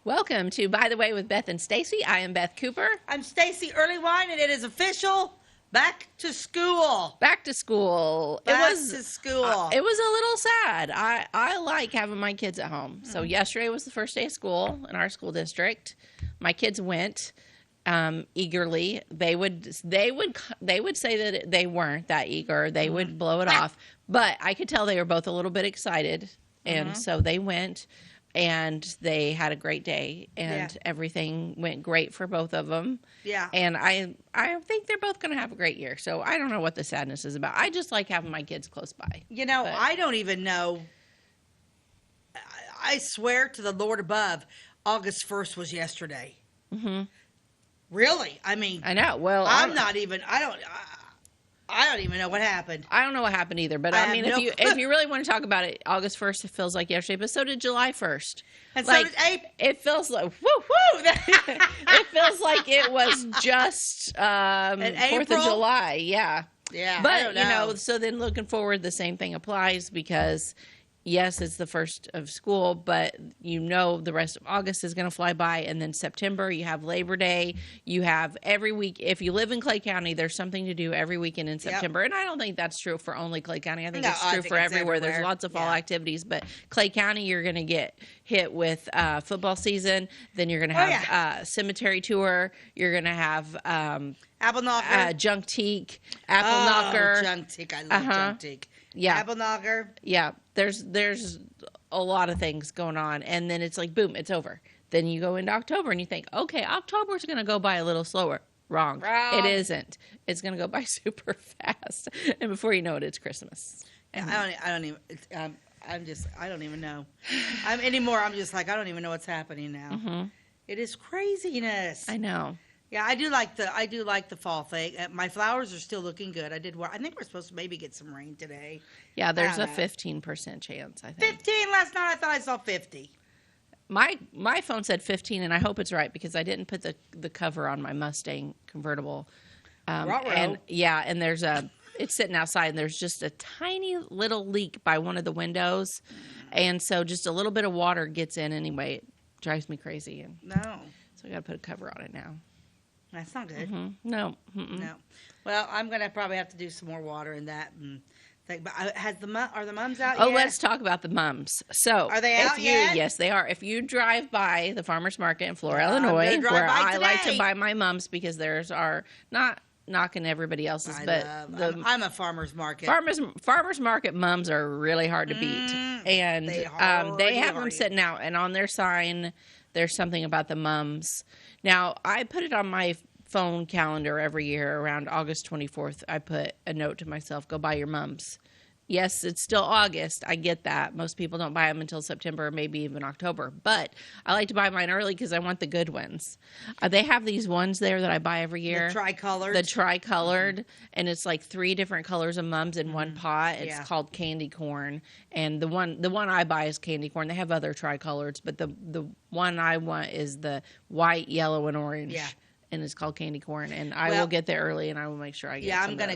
Welcome to By the Way with Beth and Stacey. I am Beth Cooper. I'm Stacey Earlywine, and it is official. Back to school. Back to school. It was a little sad. I like having my kids at home. So yesterday was the first day of school in our school district. My kids went eagerly. They would say that they weren't that eager. They would blow it off. But I could tell they were both a little bit excited, and so they went. And they had a great day, and everything went great for both of them. Yeah. And I think they're both going to have a great year. So I don't know what the sadness is about. I just like having my kids close by. You know, I don't even know. I swear to the Lord above, August 1st was yesterday. Mm-hmm. Really? I mean, I know. Well, I don't even know what happened. I don't know what happened either. But I mean, if you really want to talk about it, August 1st, it feels like yesterday. But so did July 1st. And so did April. It feels like, it feels like it was just 4th of July. Yeah. Yeah. But, so then looking forward, the same thing applies because, yes, it's the first of school, but the rest of August is going to fly by. And then September, you have Labor Day. You have every week. If you live in Clay County, there's something to do every weekend in September. Yep. And I don't think that's true for only Clay County. I think it's true for everywhere. There's lots of fall activities. But Clay County, you're going to get hit with football season. Then you're going to have cemetery tour. You're going to have Apple Knocker. Junk Teak. Apple Knocker. Junk Teak. I love Junk Teak. Yeah. Apple Knocker. Yeah. There's a lot of things going on. And then it's like, boom, it's over. Then you go into October and you think, okay, October's going to go by a little slower. Wrong. It isn't. It's going to go by super fast. And before you know it, it's Christmas. And I don't even know. Anymore, I'm just like, I don't even know what's happening now. Mm-hmm. It is craziness. I know. Yeah, I do like the fall thing. My flowers are still looking good. I think we're supposed to maybe get some rain today. Yeah, there's a 15% chance, I think. 15 last night. I thought I saw 50. My phone said 15, and I hope it's right because I didn't put the cover on my Mustang convertible. And there's it's sitting outside, and there's just a tiny little leak by one of the windows, and so just a little bit of water gets in anyway. It drives me crazy. So I got to put a cover on it now. That's not good. Mm-hmm. No. Mm-mm. No. Well, I'm gonna probably have to do some more water in that. But are the mums out yet? Oh, let's talk about the mums. So are they out yet? Yes, they are. If you drive by the farmers market in Flora, Illinois, where I like to buy my mums because theirs are not knocking everybody else's, I'm a farmer's market. Farmers market mums are really hard to beat, and they have them sitting out, and on their sign there's something about the mums. Now, I put it on my phone calendar every year around August 24th. I put a note to myself, go buy your mums. Yes, it's still August. I get that. Most people don't buy them until September or maybe even October. But I like to buy mine early because I want the good ones. They have these ones there that I buy every year. The tricolored. The tricolored. And it's like 3 different colors of mums in one pot. It's called candy corn. And the one I buy is candy corn. They have other tricoloreds, but the one I want is the white, yellow, and orange. Yeah. And it's called candy corn, and I will get there early, and I will make sure I get. Yeah, I'm gonna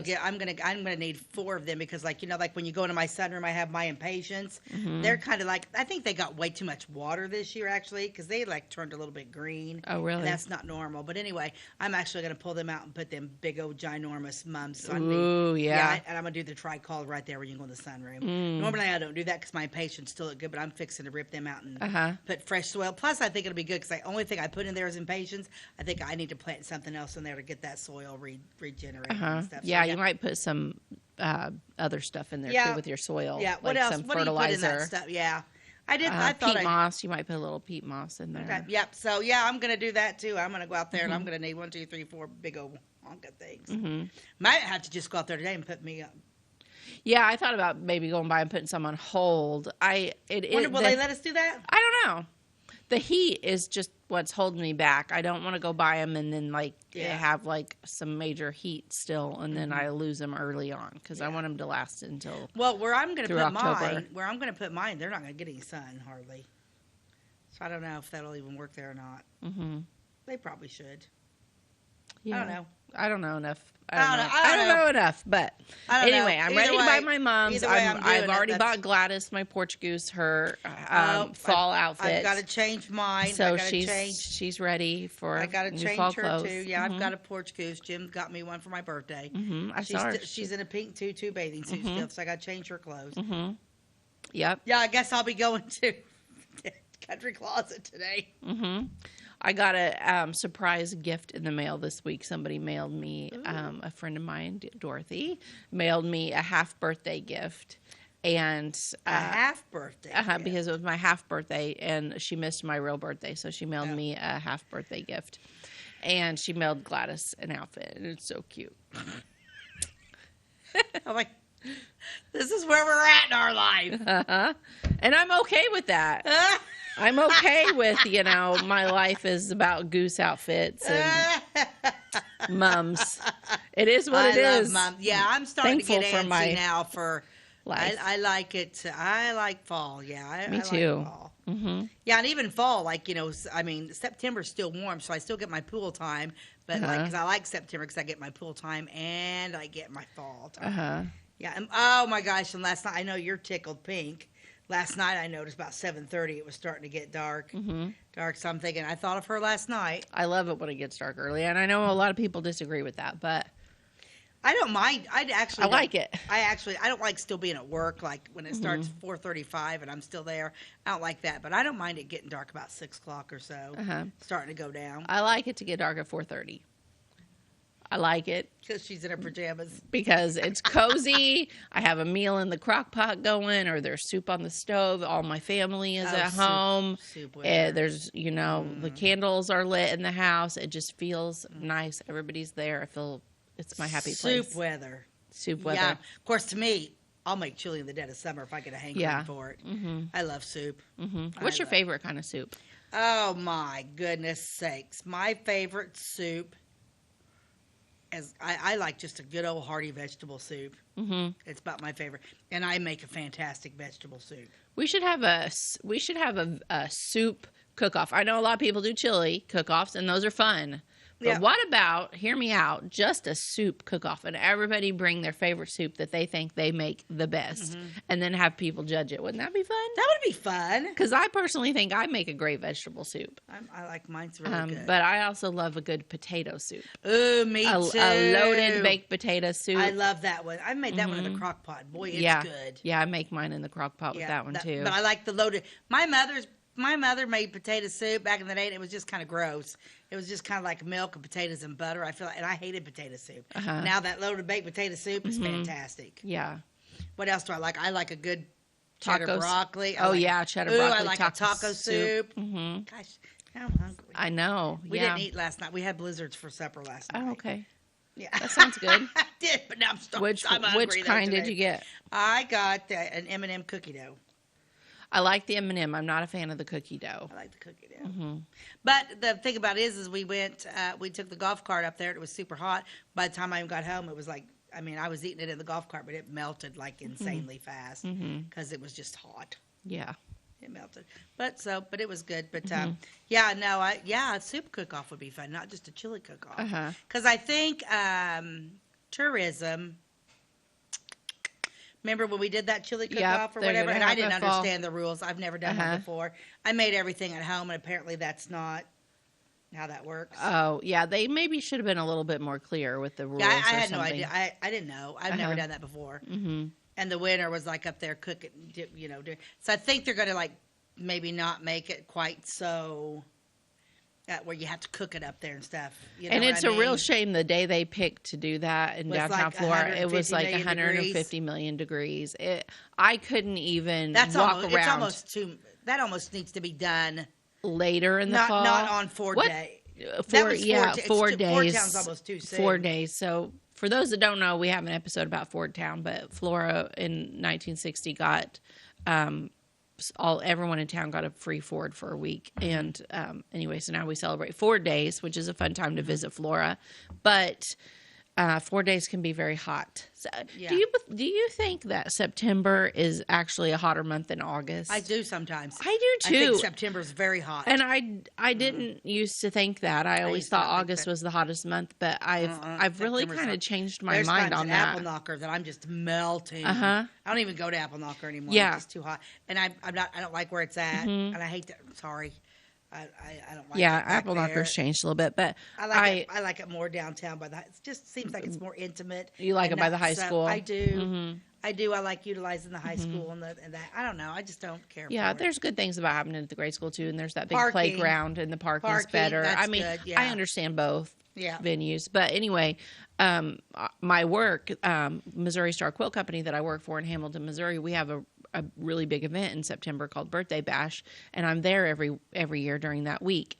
need 4 of them because, like when you go into my sunroom, I have my impatiens. Mm-hmm. They're kind of like, I think they got way too much water this year actually because they turned a little bit green. Oh, really? And that's not normal. But anyway, I'm actually gonna pull them out and put them big old ginormous mums on me. Ooh, yeah. And I'm gonna do the tricolor right there when you go in the sunroom. Normally I don't do that because my impatiens still look good, but I'm fixing to rip them out and put fresh soil. Plus, I think it'll be good because the only thing I put in there is impatiens. I think I need to plant something else in there to get that soil regenerated and stuff. Yeah, you might put some other stuff in there too with your soil. Yeah, what like else? Some what fertilizer. Do you put in that stuff? Yeah, I did. I thought peat moss. You might put a little peat moss in there. Okay. Yep. So I'm gonna do that too. I'm gonna go out there and I'm gonna need 1, 2, 3, 4 big old honka things. Might have to just go out there today and put me up. Yeah, I thought about maybe going by and putting some on hold. Will they let us do that? I don't know. The heat is just what's holding me back. I don't want to go buy them and then have some major heat still, and then I lose them early on because I want them to last until where I'm going to put mine, they're not going to get any sun hardly. So I don't know if that'll even work there or not. Mm-hmm. They probably should. I don't know. I don't know enough. I don't know. Enough, but I don't know. anyway, I'm Either ready to way- buy my mom's. either way I'm doing I've it. already That's- bought Gladys my porch goose her Oh, fall outfit. I've got to change mine. so I gotta change. she's ready for I got to new change fall her clothes. too. Yeah, I've got a porch goose. Jim got me one for my birthday. I saw her. She's in a pink tutu bathing suit still, so I got to change her clothes. Yep. Yeah, I guess I'll be going to Country Closet today. I got a surprise gift in the mail this week. Somebody mailed me, a friend of mine, Dorothy, mailed me a half birthday gift. And A half birthday. gift. because it was my half birthday and she missed my real birthday. So she mailed me a half birthday gift. And she mailed Gladys an outfit. And it's so cute. I'm like, this is where we're at in our life. And I'm okay with that. I'm okay with, my life is about goose outfits and mums. It is what it is. Mom. Yeah, I'm starting Thankful to get for antsy my now for life. I like it. I like fall. Yeah, I Me like too. fall. Yeah, and even fall, September's still warm, so I still get my pool time. But because I like September, because I get my pool time and I get my fall time. Yeah. And, oh my gosh! And last night, I know you're tickled pink. Last night, I noticed about 7:30 it was starting to get dark. Dark. So I'm thinking, I thought of her last night. I love it when it gets dark early, and I know a lot of people disagree with that, but I don't mind. I like it. I don't like still being at work, like when it starts 4:35 and I'm still there. I don't like that, but I don't mind it getting dark about 6 o'clock or so, starting to go down. I like it to get dark at 4:30. I like it Because she's in her pajamas. because it's cozy. I have a meal in the crock pot going, or there's soup on the stove. All my family is at home. Soup weather. There's, the candles are lit in the house. It just feels nice. Everybody's there. I feel it's my happy place. Soup weather. Soup weather. Yeah. Of course, to me, I'll make chili in the dead of summer if I get a hankering for it. I love soup. What's your favorite kind of soup? Oh, my goodness sakes. My favorite soup is, I like just a good old hearty vegetable soup. It's about my favorite. And I make a fantastic vegetable soup. We should have a soup cook-off. I know a lot of people do chili cook-offs, and those are fun. But what about, hear me out, just a soup cook-off, and everybody bring their favorite soup that they think they make the best, and then have people judge it. Wouldn't that be fun? That would be fun. Because I personally think I make a great vegetable soup. I like mine's really good. But I also love a good potato soup. Ooh, me too. A loaded baked potato soup. I love that one. I made that one in the crock pot. Boy, it's good. Yeah, I make mine in the crock pot with that one too. But I like the loaded. My mother made potato soup back in the day, and it was just kind of gross. It was just kind of like milk and potatoes and butter. And I hated potato soup. Now that loaded baked potato soup is fantastic. Yeah. What else do I like? I like a good cheddar broccoli. Cheddar broccoli. I like a taco soup. Gosh, now I'm hungry. I know. We didn't eat last night. We had blizzards for supper last night. Oh, okay. Yeah, that sounds good. I did, but now I'm starving. Which kind did you get? I got an M&M cookie dough. I like the M&M. I'm not a fan of the cookie dough. I like the cookie dough. But the thing about it is we went, we took the golf cart up there. It was super hot. By the time I got home, it was like, I was eating it in the golf cart, but it melted like insanely fast because it was just hot. Yeah. It melted. But it was good. But a soup cook-off would be fun, not just a chili cook-off. Because I think tourism. Remember when we did that chili cook-off or whatever? And I didn't understand the rules. I've never done that before. I made everything at home, and apparently that's not how that works. Oh, yeah. They maybe should have been a little bit more clear with the rules. Yeah, I had no idea. I didn't know. I've never done that before. And the winner was like up there cooking, So I think they're going to like maybe not make it quite so... where you have to cook it up there and stuff. And it's a real shame the day they picked to do that in downtown Flora. It was like 150 million degrees. I couldn't even walk around. It's almost that almost needs to be done later in the fall. Not on 4 days. 4 days. 4 days almost too soon. 4 days. So for those that don't know, we have an episode about Ford Town, but Flora in 1960 got everyone in town got a free Ford for a week. And anyway, so now we celebrate 4 days, which is a fun time to visit Flora. But 4 days can be very hot. So Yeah. do you think that September is actually a hotter month than August? I do sometimes. I do I think too. September's very hot. And I didn't used to think that. I always used to thought not think August that. was the hottest month, but I've really September's kind of hot. changed my There's mind times on in that. Apple Knocker that I'm just melting. Uh-huh. I don't even go to Apple Knocker anymore. Yeah. It's just too hot. And I don't like where it's at. And I hate that. Sorry. I don't like Yeah, it back Apple there. Knocker's changed a little bit, but I like it more downtown by the. It just seems like it's more intimate. You like and it by the not high so- school? I do. I do. I like utilizing the high school and that. I don't know. I just don't care. yeah, for it. there's good things about happening at the grade school too, and there's that big Parking. playground, and the parking's Parking, better. that's I mean, good, I yeah. understand both Yeah. venues, but anyway, my work, Missouri Star Quilt Company that I work for in Hamilton, Missouri, we have a really big event in September called Birthday Bash, and I'm there every year during that week.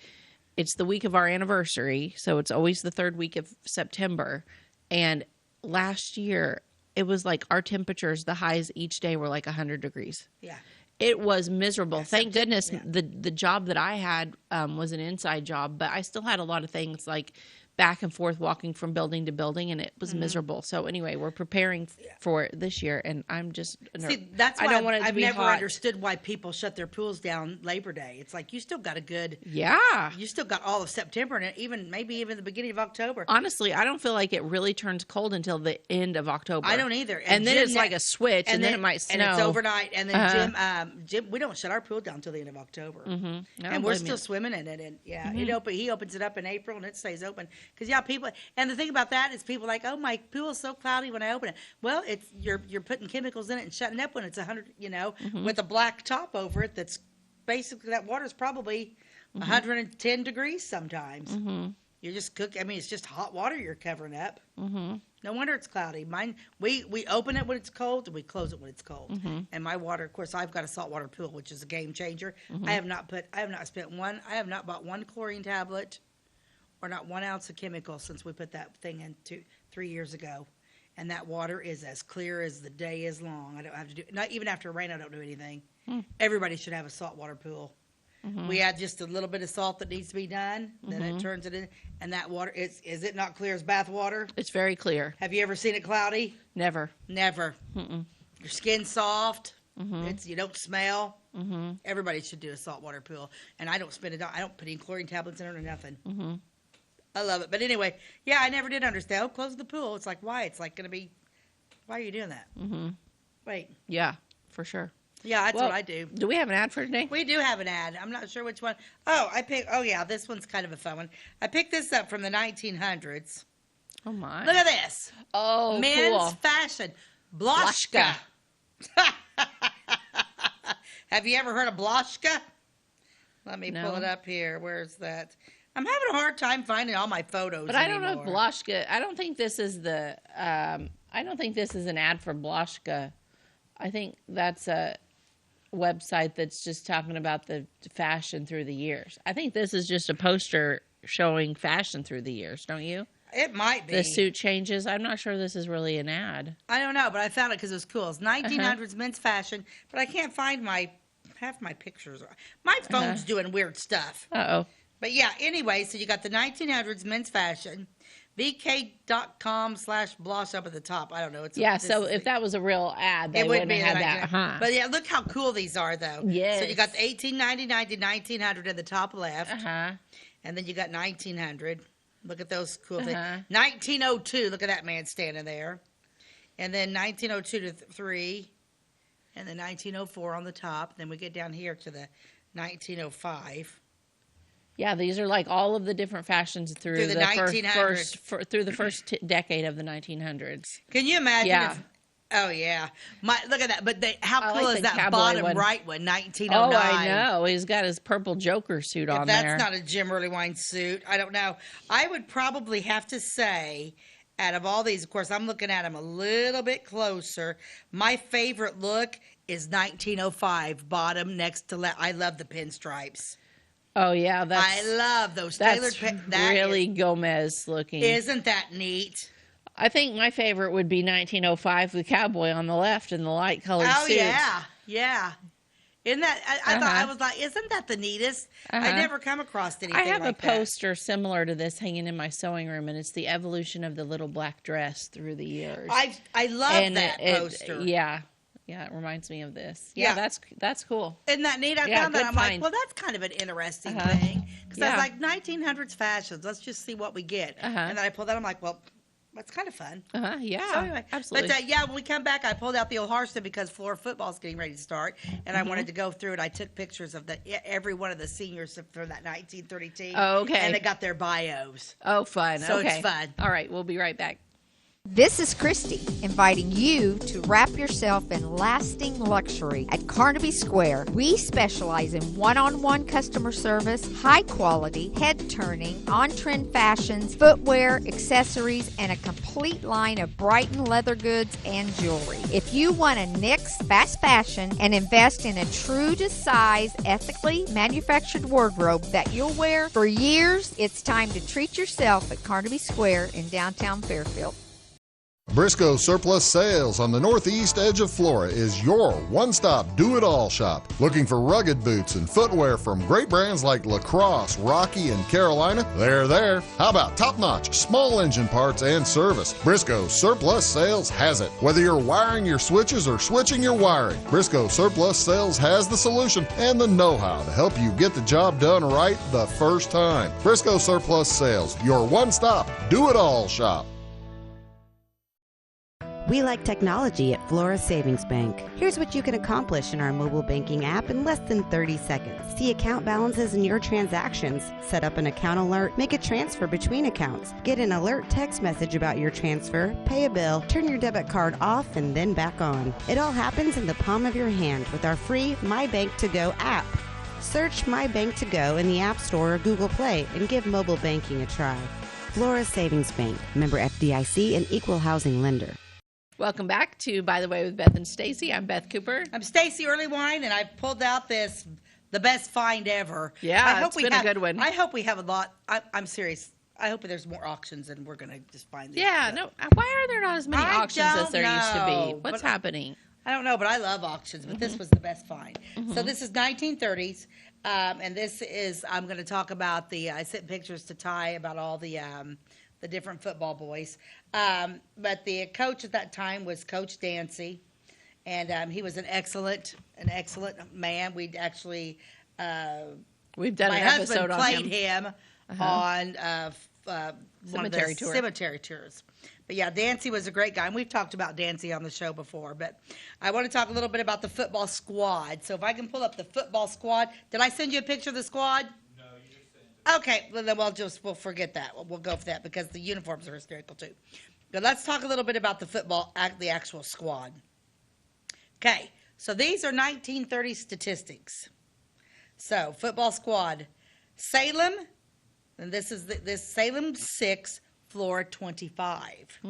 It's the week of our anniversary, so it's always the third week of September. And last year, it was like our temperatures, the highs each day were like 100 degrees. Yeah. It was miserable. Thank goodness yeah. the job that I had was an inside job, but I still had a lot of things like back and forth walking from building to building, and it was miserable. So anyway, we're preparing for it this year, and I'm just See, that's why I don't want it to I've be never hot. understood why people shut their pools down Labor Day. It's like you still got a good. Yeah. You still got all of September and maybe even the beginning of October. Honestly, I don't feel like it really turns cold until the end of October. I don't either. And then Jim it's like a switch, and then it might snow. And it's overnight. And then Jim, we don't shut our pool down until the end of October. No, And we're blame still you. swimming in it. And he opens it up in April and it stays open. Because people, and the thing about that is people are like, oh, my pool is so cloudy when I open it. Well, it's you're putting chemicals in it and shutting up when it's 100, with a black top over it. That's basically that water's probably 110 degrees sometimes. You're just cooking. I mean, it's just hot water you're covering up. No wonder it's cloudy. Mine, we open it when it's cold and we close it when it's cold. And my water, of course, I've got a saltwater pool, which is a game changer. I have not bought one chlorine tablet or not 1 ounce of chemical since we put that thing in 3 years ago. And that water is as clear as the day is long. I don't have to do, not even after rain, I don't do anything. Everybody should have a saltwater pool. We add just a little bit of salt that needs to be done, then it turns it in, and that water is it not clear as bath water? It's very clear. Have you ever seen it cloudy? Never. Never. Your skin's soft. You don't smell. Everybody should do a saltwater pool, and I don't spend it. I don't put any chlorine tablets in it or nothing. I love it. But anyway, yeah, I never did understand. Oh, close the pool. It's like why? It's like going to be. Why are you doing that? Wait. Yeah, for sure. Yeah, that's Well, what I do. Do we have an ad for today? We do have an ad. I'm not sure which one. Oh, yeah, this one's kind of a fun one. I picked this up from the 1900s. Oh, my. Look at this. Oh, Men's cool. fashion. Bloshka. Have you ever heard of Bloshka? Let me pull No. it up here. Where's that? I'm having a hard time finding all my photos. But I don't know if anymore. Bloshka, I don't think this is I don't think this is an ad for Bloshka. I think that's a website that's just talking about the fashion through the years. I think this is just a poster showing fashion through the years, don't you? It might be. The suit changes. I'm not sure this is really an ad. I don't know, but I found it because it was cool. It's 1900s men's fashion, but I can't find half my pictures. My phone's doing weird stuff. Uh-oh. But yeah, anyway, so you got the 1900s men's fashion, vk.com/blosh up at the top. I don't know. So if that was a real ad, they it would wouldn't be have had like that. But yeah, look how cool these are, though. Yes. So you got the 1899 to 1900 in the top left, Uh-huh. and then you got 1900. Look at those cool things. Uh-huh. 1902. Look at that man standing there, and then 1902 to 3, and then 1904 on the top. Then we get down here to the 1905. Yeah, these are like all of the different fashions through the the 1900s. through the first decade of the 1900s. Can you imagine? Yeah. Oh yeah, look at that! But how I cool like is the that cowboy bottom one. right one? 1909. Oh, I know. He's got his purple Joker suit on If that's there. not a Jim Earlywine suit, I don't know. I would probably have to say, out of all these, of course, I'm looking at them a little bit closer. My favorite look is 1905 bottom next to I love the pinstripes. Oh yeah, I love those tailored that's really Gomez looking. Isn't that neat? I think my favorite would be 1905, the cowboy on the left in the light colored Oh suit. yeah. Isn't that? I thought I was like, isn't that the neatest? I never come across anything I have like a poster similar to this hanging in my sewing room, and it's the evolution of the little black dress through the years. I love that poster. Yeah, it reminds me of this. Yeah, that's cool. Isn't that neat? I found that. I'm like, well, that's kind of an interesting thing. Because I was like, 1900s fashions. Let's just see what we get. And then I pulled that. I'm like, well, that's kind of fun. Yeah, so anyway, absolutely. But when we come back, I pulled out the old Harstan because Flora football's getting ready to start, and I wanted to go through it. I took pictures of every one of the seniors for that 1930 team. Oh, okay. And they got their bios. Oh, fun. So okay. it's fun. All right, we'll be right back. This is Christy, inviting you to wrap yourself in lasting luxury at Carnaby Square. We specialize in one-on-one customer service, high quality, head-turning, on-trend fashions, footwear, accessories, and a complete line of Brighton leather goods and jewelry. If you want to nix fast fashion and invest in a true-to-size, ethically manufactured wardrobe that you'll wear for years, it's time to treat yourself at Carnaby Square in downtown Fairfield. Briscoe Surplus Sales on the northeast edge of Flora is your one-stop do-it-all shop. Looking for rugged boots and footwear from great brands like Lacrosse, Rocky, and Carolina? They're there. How about top-notch small engine parts and service? Briscoe Surplus Sales has it. Whether you're wiring your switches or switching your wiring, Briscoe Surplus Sales has the solution and the know-how to help you get the job done right the first time. Briscoe Surplus Sales, your one-stop do-it-all shop. We like technology at Flora Savings Bank. Here's what you can accomplish in our mobile banking app in less than 30 seconds. See account balances in your transactions, set up an account alert, make a transfer between accounts, get an alert text message about your transfer, pay a bill, turn your debit card off and then back on. It all happens in the palm of your hand with our free My Bank to Go app. Search My Bank to Go in the App Store or Google Play and give mobile banking a try. Flora Savings Bank, member FDIC and equal housing lender. Welcome back to By the Way with Beth and Stacey. I'm Beth Cooper. I'm Stacey Earlywine, and I pulled out the best find ever. Yeah, it's been a good one. I hope we have a lot. I'm serious. I hope there's more auctions, and we're going to just find these. Yeah, no. Why are there not as many auctions as there used to be? What's happening? I don't know, but I love auctions, but this was the best find. So this is 1930s, and this is, I'm going to talk about I sent pictures to Ty about all the different football boys. But the coach at that time was Coach Dancy, and he was an excellent man. We'd actually we've done my an husband episode played on him on one of the cemetery tours. But yeah, Dancy was a great guy, and we've talked about Dancy on the show before. But I want to talk a little bit about the football squad. So if I can pull up the football squad, did I send you a picture of the squad? Okay, well, then we'll forget that. We'll go for that because the uniforms are hysterical too. But let's talk a little bit about the actual squad. Okay, so these are 1930 statistics. So football squad, Salem, and this Salem 6, Flora 25.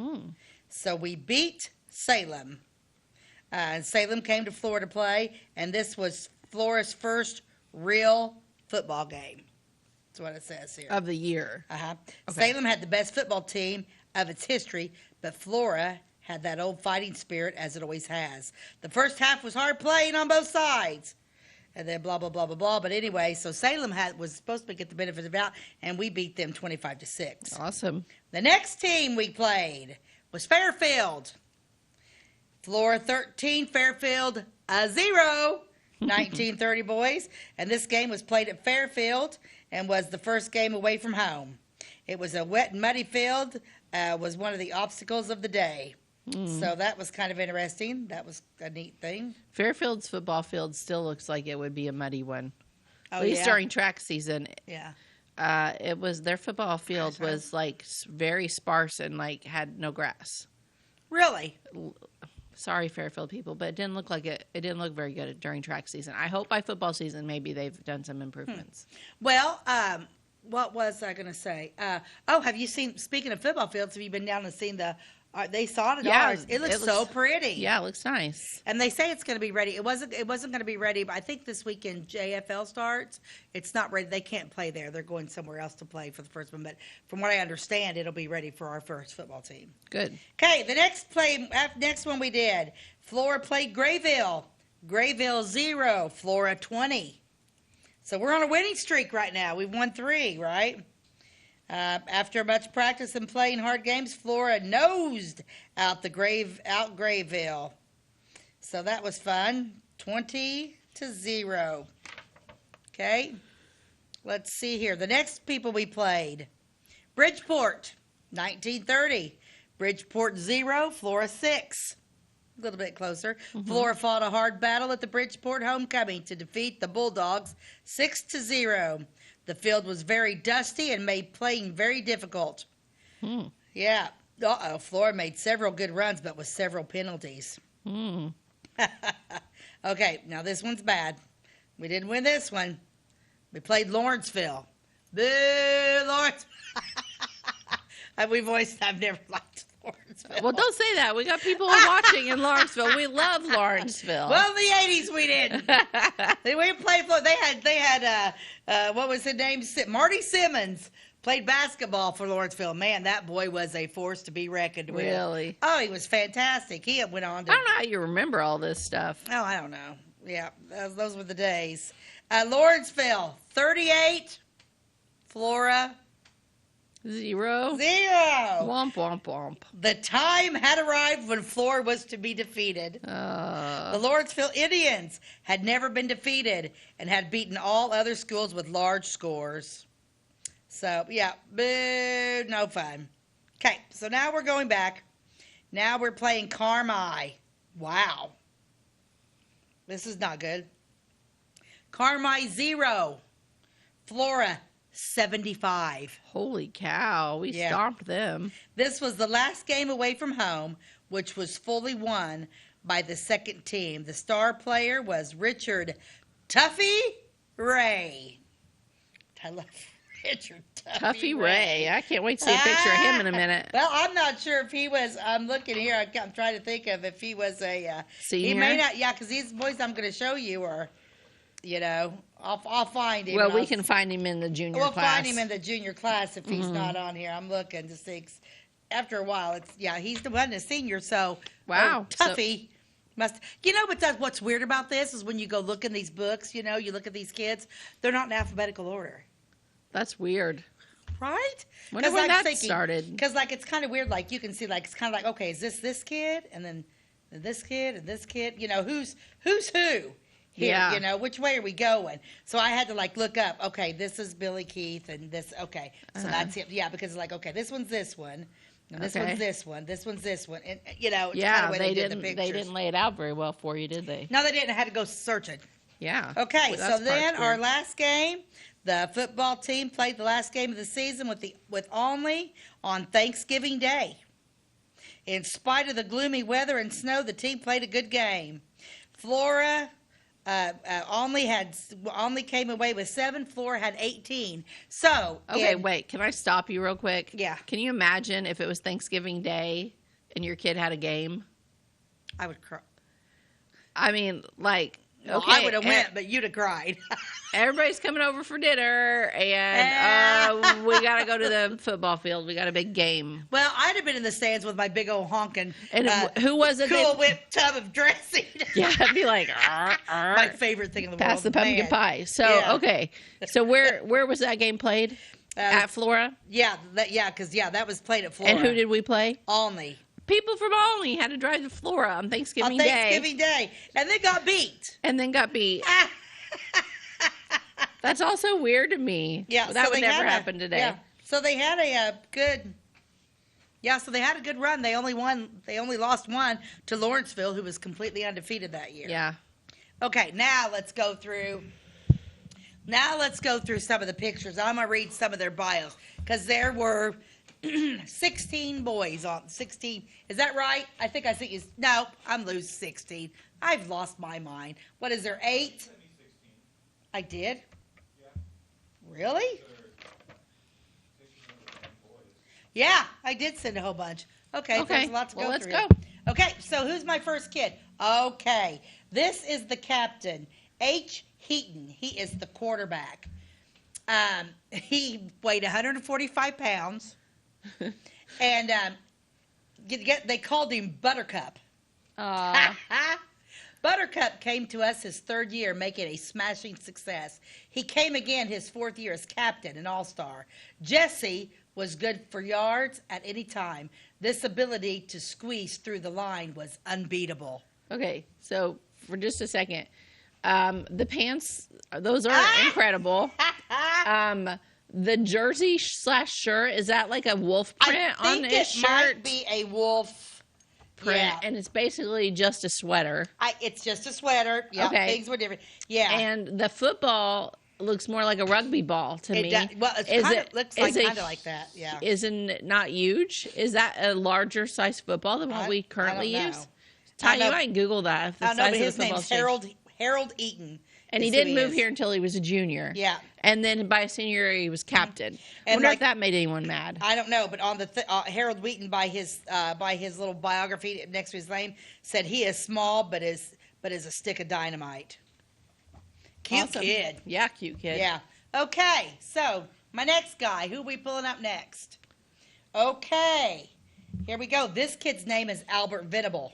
So we beat Salem. Salem came to Flora to play, and this was Flora's first real football game. That's what it says here. Of the year. Okay. Okay. Salem had the best football team of its history, but Flora had that old fighting spirit as it always has. The first half was hard playing on both sides. And then blah, blah, blah, blah, blah. But anyway, so Salem was supposed to get the benefit of the doubt, and we beat them 25-6. Awesome. The next team we played was Fairfield. Flora 13, Fairfield 0. 1930 boys. And this game was played at Fairfield and was the first game away from home. It was a wet and muddy field, was one of the obstacles of the day. So that was kind of interesting. That was a neat thing. Fairfield's football field still looks like it would be a muddy one. Oh, At least yeah? during track season. Yeah. It was their football field was like very sparse and like had no grass. Really? Sorry, Fairfield people, but it didn't look like it. It didn't look very good during track season. I hope by football season maybe they've done some improvements. Well, what was I going to say? Have you seen? Speaking of football fields, have you been down and seen the? They saw it at ours. It looks so pretty. Yeah, it looks nice. And they say it's going to be ready. It wasn't going to be ready, but I think this weekend JFL starts. It's not ready. They can't play there. They're going somewhere else to play for the first one. But from what I understand, it'll be ready for our first football team. Good. Okay, the next one we did, Flora played Grayville. Grayville 0, Flora 20. So we're on a winning streak right now. We've won 3, right? After much practice and playing hard games, Flora nosed out Grayville. So that was fun. 20-0. Okay. Let's see here. The next people we played. Bridgeport, 1930. Bridgeport 0, Flora 6. A little bit closer. Flora fought a hard battle at the Bridgeport homecoming to defeat the Bulldogs 6-0. The field was very dusty and made playing very difficult. Yeah. Flora made several good runs, but with several penalties. Okay, now this one's bad. We didn't win this one. We played Lawrenceville. Boo, Lawrence. I've never liked Lawrenceville. Well, don't say that. We got people watching in Lawrenceville. We love Lawrenceville. Well, in the 80s we didn't. We played. They had what was his name? Marty Simmons played basketball for Lawrenceville. Man, that boy was a force to be reckoned with. Really? Oh, he was fantastic. He went on to. I don't know how you remember all this stuff. Oh, I don't know. Yeah, those were the days. Lawrenceville 38, Flora 0. 0. Womp, womp, womp. The time had arrived when Flora was to be defeated. The Lawrenceville Indians had never been defeated and had beaten all other schools with large scores. So, yeah, boo, no fun. Okay, so now we're going back. Now we're playing Carmi. Wow. This is not good. Carmi 0, Flora 75. Holy cow. We stomped them. This was the last game away from home, which was fully won by the second team. The star player was Richard Tuffy Ray. I love Richard Tuffy Ray. I can't wait to see a picture of him in a minute. Well, I'm not sure if he was. I'm looking here. I'm trying to think of if he was a senior. He may not. Yeah, because these boys I'm going to show you are, I'll find him. Well, we can find him in the junior class. We'll find him in the junior class if he's not on here. I'm looking to see. After a while, he's the one, a senior. So wow, Tuffy. But that's what's weird about this is when you go look in these books. You look at these kids. They're not in alphabetical order. That's weird. Right? Wonder when that started. Because, it's kind of weird. You can see, it's kind of okay, is this kid? And then this kid and this kid. Who's who? Here, which way are we going? So I had to, look up, okay, this is Billy Keith and this, okay. So that's it. Yeah, because, okay, this one's this one. And this one's this one. This one's this one. And, it's kind of the way they did the pictures. They didn't lay it out very well for you, did they? No, they didn't. I had to go searching. Yeah. Okay, so then our last game, the football team played the last game of the season with Olney on Thanksgiving Day. In spite of the gloomy weather and snow, the team played a good game. Flora Olney came away with 7. Flora had 18. So okay, wait. Can I stop you real quick? Yeah. Can you imagine if it was Thanksgiving Day and your kid had a game? I would cry. I mean, Well, I would have went, but you'd have cried. Everybody's coming over for dinner, and we got to go to the football field. We got a big game. Well, I'd have been in the stands with my big old honking. And who was it? Cool Whip tub of dressing. Yeah, I'd be like, my favorite thing in the world. Pass the pumpkin pie. So, okay. So where was that game played? At Flora? Yeah, because that was played at Flora. And who did we play? Olney. People from Olney had to drive to Flora on Thanksgiving Day. And they got beat. That's also weird to me. Yeah, that would never happen today. Yeah. So they had a good. Yeah, so they had a good run. They only lost one to Lawrenceville, who was completely undefeated that year. Yeah. Okay, now let's go through some of the pictures. I'm gonna read some of their bios because there were 16 boys on 16. Is that right? I think no, I'm lose 16. I've lost my mind. What is there, 8? I did? Yeah. Really? Yeah, I did send a whole bunch. Okay. There's a lot to go through. Let's go. Okay, so who's my first kid? Okay, this is the captain, H. Heaton. He is the quarterback. He weighed 145 pounds. And they called him Buttercup. Buttercup came to us his third year, making a smashing success. He came again his fourth year as captain and all-star. Jesse was good for yards at any time. This ability to squeeze through the line was unbeatable. Okay, so for just a second, the pants, those are incredible. The jersey / shirt, is that like a wolf print on his shirt? I think it might be a wolf print, yeah. and it's basically just a sweater. It's just a sweater. Yeah, okay. Things were different. Yeah. And the football looks more like a rugby ball to me. Well, it looks kind of like that, yeah. Isn't it not huge? Is that a larger size football than what we currently use? Ty, you might Google that. If the I don't know, size but of his the name's Harold Eaton. And he didn't move here until he was a junior. Yeah. And then by senior year, he was captain. I And wonder if that made anyone mad. I don't know, but on the Harold Wheaton, by his little biography next to his name, said he is small, but is a stick of dynamite. Cute Awesome. kid. Yeah, cute kid. Yeah. Okay, so my next guy, who are we pulling up next? Okay, here we go. This kid's name is Albert Venable.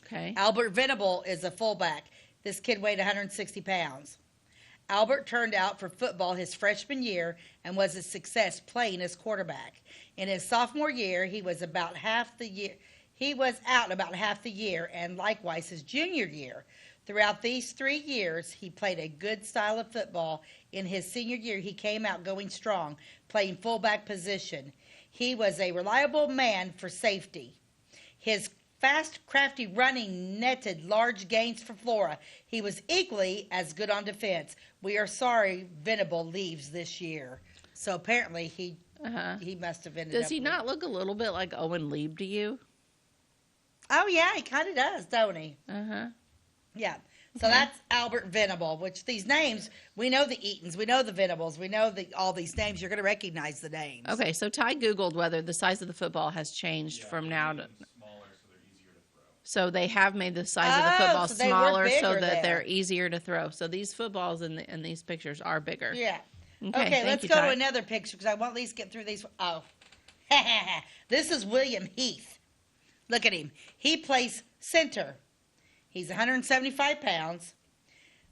Okay. Albert Venable is a fullback. This kid weighed 160 pounds. Albert turned out for football his freshman year and was a success playing as quarterback. In his sophomore year, he was out about half the year, and likewise his junior year. Throughout these 3 years, he played a good style of football. In his senior year, he came out going strong, playing fullback position. He was a reliable man for safety. His fast, crafty running netted large gains for Flora. He was equally as good on defense. We are sorry Venable leaves this year. So apparently he must have ended up. Does he not look a little bit like Owen Lieb to you? Oh, yeah, he kind of does, don't he? Uh-huh. Yeah. So that's Albert Venable, which these names, we know the Eatons, we know the Venables, we know all these names. You're going to recognize the names. Okay, so Ty Googled whether the size of the football has changed from now to... So they have made the size of the football smaller so that they're easier to throw. So these footballs in these pictures are bigger. Yeah. Okay, let's go to another picture because I want to at least get through these. Oh. This is William Heath. Look at him. He plays center. He's 175 pounds.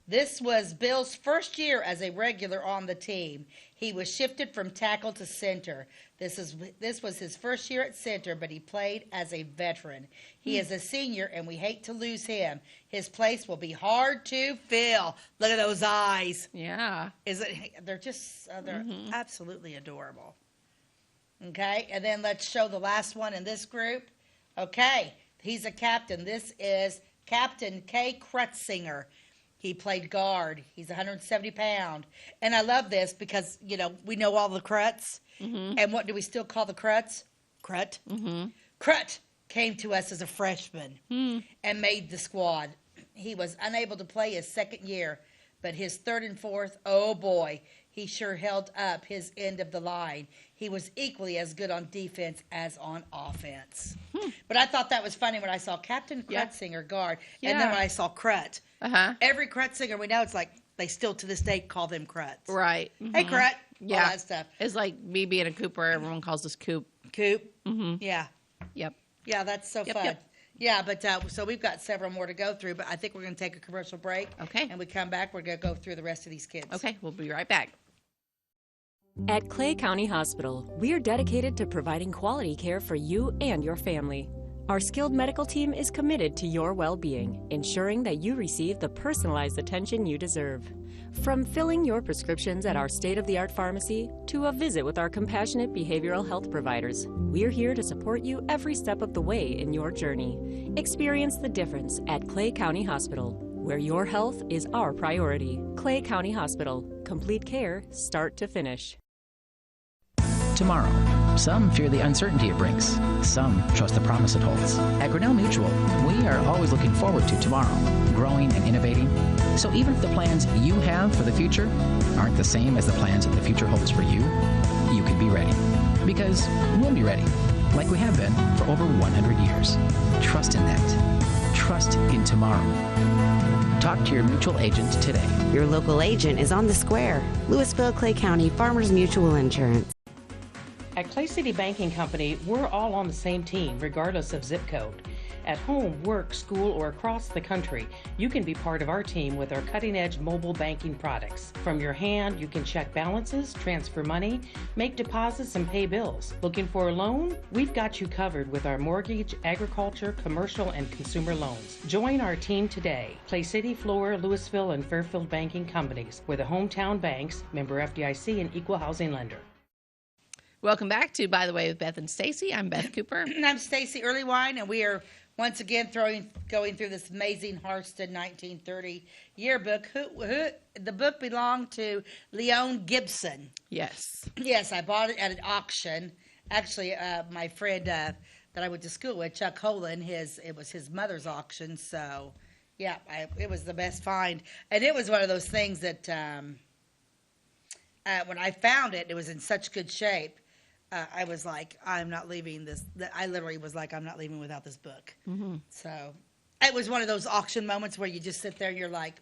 This was Bill's first year as a regular on the team. He was shifted from tackle to center. This was his first year at center, but he played as a veteran. He is a senior, and we hate to lose him. His place will be hard to fill. Look at those eyes. Yeah. They're just they're absolutely adorable. Okay, and then let's show the last one in this group. Okay, he's a captain. This is Captain K. Krutzinger. He played guard. He's 170 pounds. And I love this because, we know all the Kruts. Mm-hmm. And what do we still call the Kruts? Krut. Mm-hmm. Krut came to us as a freshman and made the squad. He was unable to play his second year, but his third and fourth, oh boy, he sure held up his end of the line. He was equally as good on defense as on offense. But I thought that was funny when I saw Captain Krutzinger guard, and then when I saw Krut. Every Krutzinger we know, it's like they still to this day call them Kruts. Right. Mm-hmm. Hey, Krut. Yeah. All that stuff. It's like me being a Cooper. Everyone calls us Coop. Coop. Mm-hmm. Yeah. Yep. Yeah, that's so fun. Yep. Yeah, but so we've got several more to go through, but I think we're going to take a commercial break. Okay. And we come back, we're going to go through the rest of these kids. Okay, we'll be right back. At Clay County Hospital, we are dedicated to providing quality care for you and your family. Our skilled medical team is committed to your well-being, ensuring that you receive the personalized attention you deserve. From filling your prescriptions at our state-of-the-art pharmacy to a visit with our compassionate behavioral health providers, we're here to support you every step of the way in your journey. Experience the difference at Clay County Hospital, where your health is our priority. Clay County Hospital. Complete care, start to finish. Tomorrow. Some fear the uncertainty it brings. Some trust the promise it holds. At Grinnell Mutual, we are always looking forward to tomorrow, growing and innovating. So even if the plans you have for the future aren't the same as the plans that the future holds for you, you can be ready. Because we'll be ready, like we have been for over 100 years. Trust in that. Trust in tomorrow. Talk to your mutual agent today. Your local agent is on the square. Louisville, Clay County Farmers Mutual Insurance. At Clay City Banking Company, we're all on the same team, regardless of zip code. At home, work, school, or across the country, you can be part of our team with our cutting-edge mobile banking products. From your hand, you can check balances, transfer money, make deposits, and pay bills. Looking for a loan? We've got you covered with our mortgage, agriculture, commercial, and consumer loans. Join our team today. Clay City, Flora, Louisville, and Fairfield banking companies. We're the hometown banks, member FDIC, and equal housing lender. Welcome back to By the Way with Beth and Stacey. I'm Beth Cooper. And I'm Stacey Earlywine, and we are once again going through this amazing Harstan 1930 yearbook. The book belonged to Leon Gibson. Yes. Yes, I bought it at an auction. Actually, my friend that I went to school with, Chuck Holan, it was his mother's auction. So, yeah, it was the best find. And it was one of those things that when I found it, it was in such good shape. I was like, I'm not leaving this. I literally was like, I'm not leaving without this book. Mm-hmm. So it was one of those auction moments where you just sit there and you're like,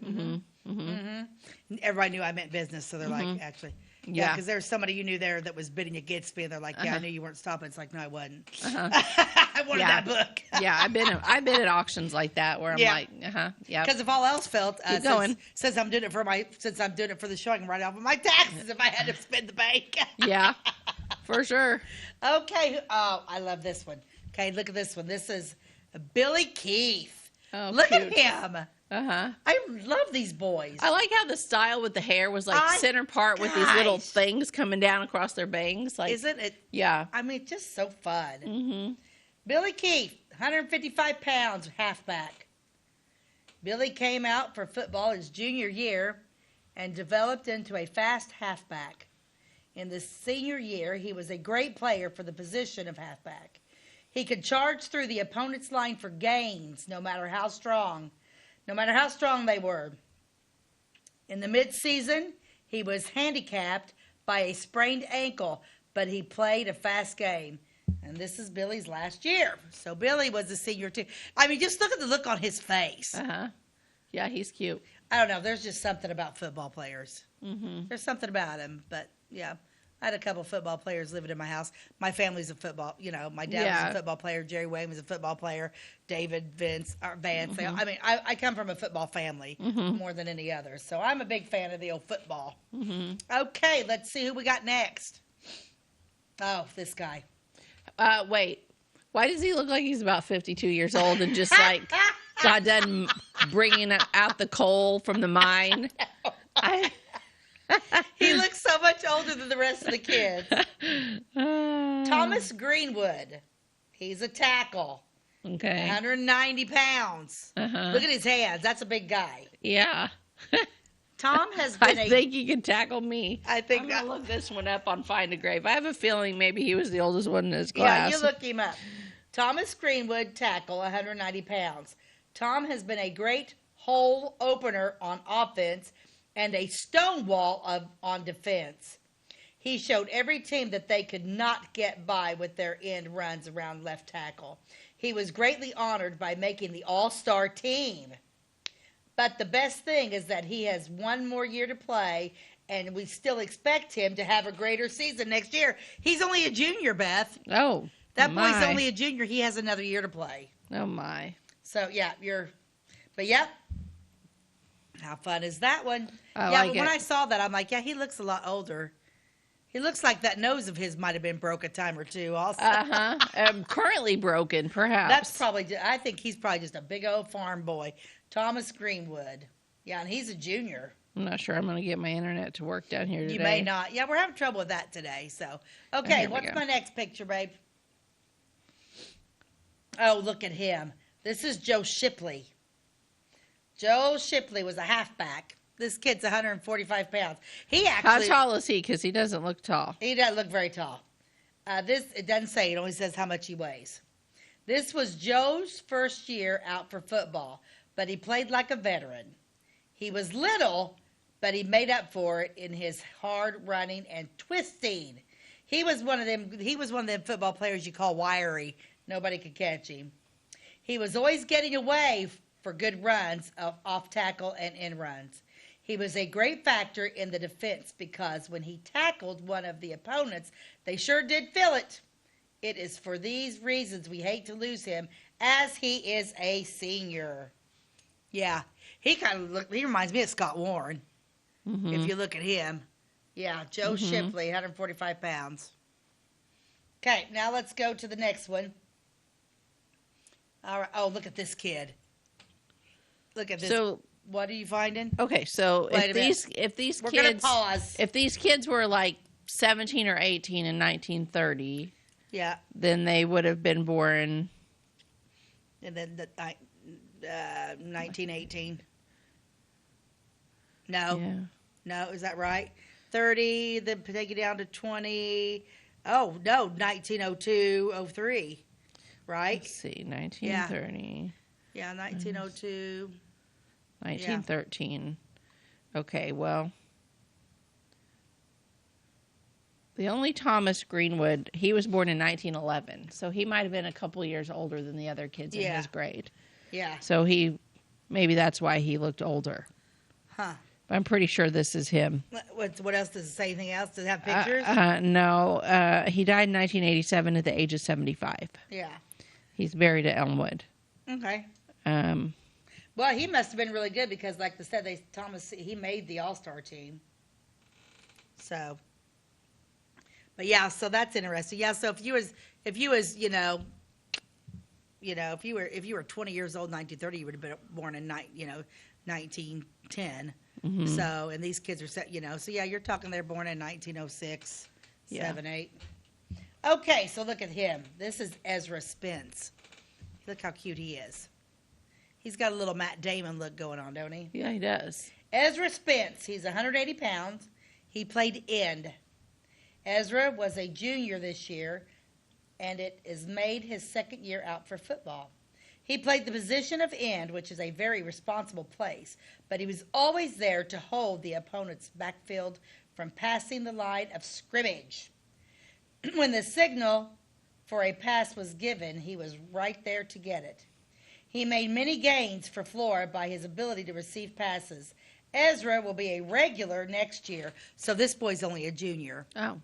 Everybody knew I meant business. So they're like, actually, yeah, because there's somebody you knew there that was bidding against me. And they're like, yeah, I knew you weren't stopping. It's like, no, I wasn't. I wanted that book. Yeah, I've been at auctions like that where I'm like, yeah. Because if all else failed, Keep going. Since I'm doing it for the show, I can write off my taxes if I had to spend the bank. Yeah. For sure. Okay. Oh, I love this one. Okay, look at this one. This is Billy Keith. Oh, look cute. at him. I love these boys. I like how the style with the hair was like center part with these little things coming down across their bangs. Like, isn't it? Yeah. I mean, just so fun. Mm-hmm. Billy Keith, 155 pounds, halfback. Billy came out for football his junior year and developed into a fast halfback. In the senior year, he was a great player for the position of halfback. He could charge through the opponent's line for gains, no matter how strong they were. In the midseason, he was handicapped by a sprained ankle, but he played a fast game. And this is Billy's last year. So Billy was a senior too. I mean, just look at the look on his face. Yeah, he's cute. I don't know. There's just something about football players. Mm-hmm. There's something about him, but yeah. I had a couple of football players living in my house. My family's a football, my dad was a football player. Jerry Wayne was a football player. David, Vance. Mm-hmm. I mean, I come from a football family more than any other. So I'm a big fan of the old football. Mm-hmm. Okay, let's see who we got next. Oh, this guy. Wait. Why does he look like he's about 52 years old and just like got done bringing out the coal from the mine? He looks so much older than the rest of the kids. Thomas Greenwood. He's a tackle. Okay. 190 pounds. Look at his hands. That's a big guy. Yeah. Tom has been I think he can tackle me. I'm going to look this one up on Find a Grave. I have a feeling maybe he was the oldest one in his class. Yeah, you look him up. Thomas Greenwood, tackle, 190 pounds. Tom has been a great hole opener on offense and a stonewall on defense. He showed every team that they could not get by with their end runs around left tackle. He was greatly honored by making the all-star team. But the best thing is that he has one more year to play, and we still expect him to have a greater season next year. He's only a junior, Beth. Oh, that boy's only a junior. He has another year to play. Oh, my. So, yeah, how fun is that one? When I saw that, I'm like, yeah, he looks a lot older. He looks like that nose of his might have been broke a time or two also. Currently broken, perhaps. I think he's probably just a big old farm boy. Thomas Greenwood. Yeah, and he's a junior. I'm not sure I'm going to get my internet to work down here today. You may not. Yeah, we're having trouble with that today. So, okay, what's my next picture, babe? Oh, look at him. This is Joe Shipley. Joe Shipley was a halfback. This kid's 145 pounds. How tall is he? Because he doesn't look tall. He doesn't look very tall. It doesn't say. It only says how much he weighs. This was Joe's first year out for football, but he played like a veteran. He was little, but he made up for it in his hard running and twisting. He was one of them football players you call wiry. Nobody could catch him. He was always getting away for good runs of off tackle and in runs. He was a great factor in the defense because when he tackled one of the opponents, they sure did feel it. It is for these reasons we hate to lose him, as he is a senior. Yeah, he reminds me of Scott Warren, if you look at him. Yeah, Joe Shipley, 145 pounds. Okay, now let's go to the next one. All right. Oh, look at this kid. Look at this. So, what are you finding? okay, so Wait a minute. We're gonna kids, pause. if these kids were like 17 or 18 in 1930, Yeah, then they would have been born. and then 1918. No, Yeah. no, is that right? 30. Then take it down to 20. Oh no, 1902, 03. Right? Let's see, 1930, Yeah, 1902. 1913. Okay, well, the only Thomas Greenwood, he was born in 1911, so he might have been a couple years older than the other kids in his grade. Yeah. So maybe that's why he looked older. Huh. But I'm pretty sure this is him. What else? Does it say anything else? Does it have pictures? No, he died in 1987 at the age of 75. Yeah. He's buried at Elmwood. Okay. Um, Well, he must have been really good because, like I said, he made the All-Star team. So, but yeah, so that's interesting. Yeah, so if you was if you were 20 years old, 1930, you would have been born in 1910. So, and these kids are so yeah, you're talking they're born in 1906, Yeah. 7, 8. Okay, so look at him. This is Ezra Spence. Look how cute he is. He's got a little Matt Damon look going on, don't he? yeah, he does. Ezra Spence, he's 180 pounds. He played end. Ezra was a junior this year, and it is made his second year out for football. He played the position of end, which is a very responsible place, but he was always there to hold the opponent's backfield from passing the line of scrimmage. When the signal for a pass was given, he was right there to get it. He made many gains for Flora by his ability to receive passes. Ezra will be a regular next year, so this boy's only a junior. Oh.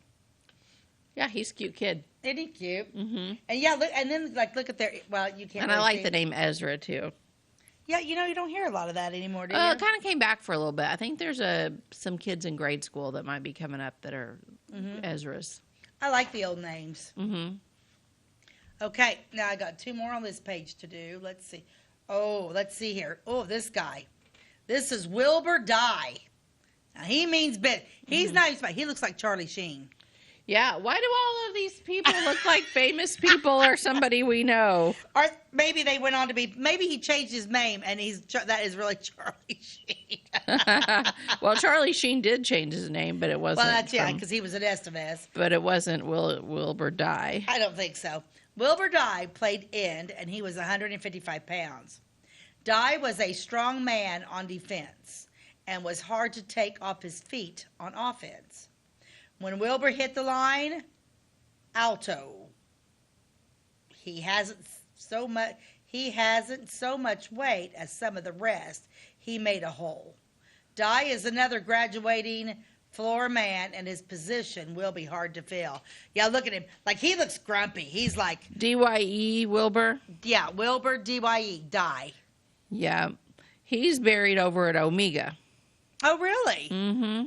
Yeah, he's a cute kid. Isn't he cute? Mm-hmm. And yeah, look, and then look at their. Well, you can't. And I like the name Ezra, too. Yeah, you don't hear a lot of that anymore, do you? It kind of came back for a little bit. I think there's some kids in grade school that might be coming up that are Ezras. I like the old names. Mm-hmm. Okay, now I got 2 more on this page to do. Let's see. Oh, let's see here. Oh, this guy. This is Wilbur Dye. Now, he means bit. He's not even. He looks like Charlie Sheen. Yeah, why do all of these people look like famous people or somebody we know? Or maybe they went on to be. Maybe he changed his name, and that is really Charlie Sheen. Well, Charlie Sheen did change his name, but it wasn't. Well, that's because he was an Estevez. But it wasn't Wilbur Dye. I don't think so. Wilbur Dye played end, and he was 155 pounds. Dye was a strong man on defense and was hard to take off his feet on offense. When Wilbur hit the line, alto. He hasn't so much weight as some of the rest. He made a hole. Dye is another graduating floor man, and his position will be hard to fill. Yeah, look at him. Like, he looks grumpy. He's like... D-Y-E, Wilbur? Yeah, Wilbur, D-Y-E, Dye. Yeah. He's buried over at Omega. Oh, really? Mm-hmm.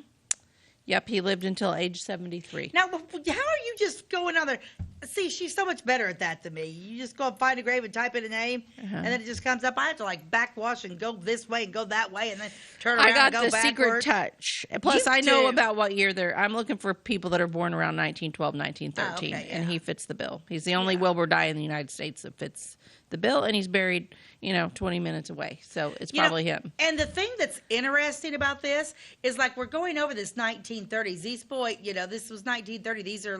Yep, he lived until age 73. Now, how are you just going on there? See, she's so much better at that than me. You just go and find a grave and type in a name, and then it just comes up. I have to, backwash and go this way and go that way and then turn around and go backwards. I got the secret touch. Plus, I know about what year I'm looking for people that are born around 1912, 1913, and he fits the bill. He's the only Wilbur Dye in the United States that fits the bill, and he's buried, 20 minutes away. So it's probably him. And the thing that's interesting about this is, we're going over this 1930s. These this was 1930. These are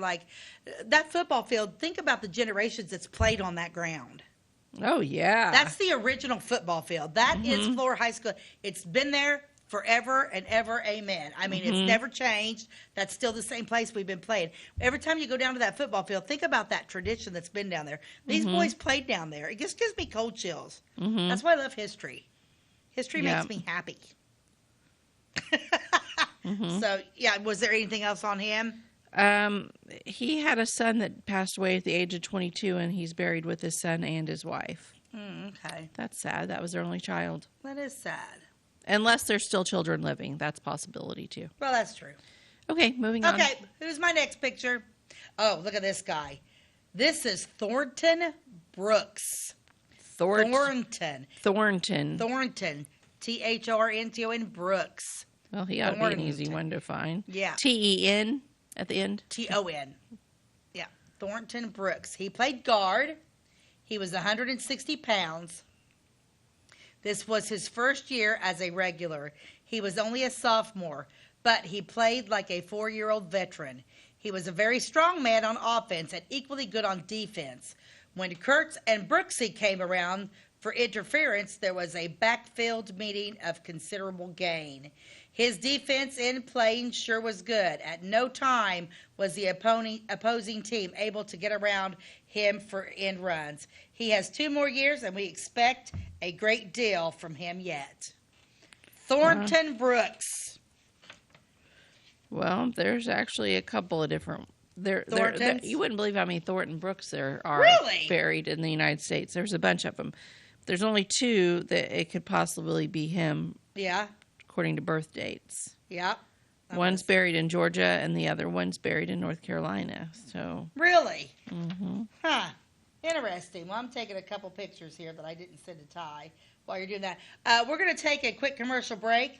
that football field. Think about the generations that's played on that ground. Oh, yeah. That's the original football field. That is Flora High School. It's been there forever and ever, amen. I mean, it's never changed. That's still the same place we've been playing. Every time you go down to that football field, think about that tradition that's been down there. These boys played down there. It just gives me cold chills. That's why I love history. History makes me happy. So, yeah, was there anything else on him? He had a son that passed away at the age of 22, and he's buried with his son and his wife. Okay. That's sad. That was their only child. That is sad. Unless there's still children living. That's a possibility, too. Well, that's true. Okay, moving on. Okay, who's my next picture? Oh, look at this guy. This is Thornton Brooks. Thornton. Thornton. T-H-O-R-N-T-O-N Brooks. Well, he ought to be an easy one to find. Yeah. T-E-N at the end? T-O-N. Yeah, Thornton Brooks. He played guard. He was 160 pounds. This was his first year as a regular. He was only a sophomore, but he played like a 4-year-old veteran. He was a very strong man on offense and equally good on defense. When Kurtz and Brooksy came around for interference, there was a backfield meeting of considerable gain. His defense in playing sure was good. At no time was the opposing team able to get around him for end runs. He has 2 more years, and we expect a great deal from him yet. Thornton Brooks. Well, there's actually a couple of different. You wouldn't believe how many Thornton Brooks there are buried in the United States. There's a bunch of them. There's only 2 that it could possibly be him. Yeah. According to birth dates. Yeah. One's buried in Georgia, and the other one's buried in North Carolina. So. Really? Mm-hmm. Huh. Interesting. Well, I'm taking a couple pictures here that I didn't send to Ty while you're doing that. We're going to take a quick commercial break,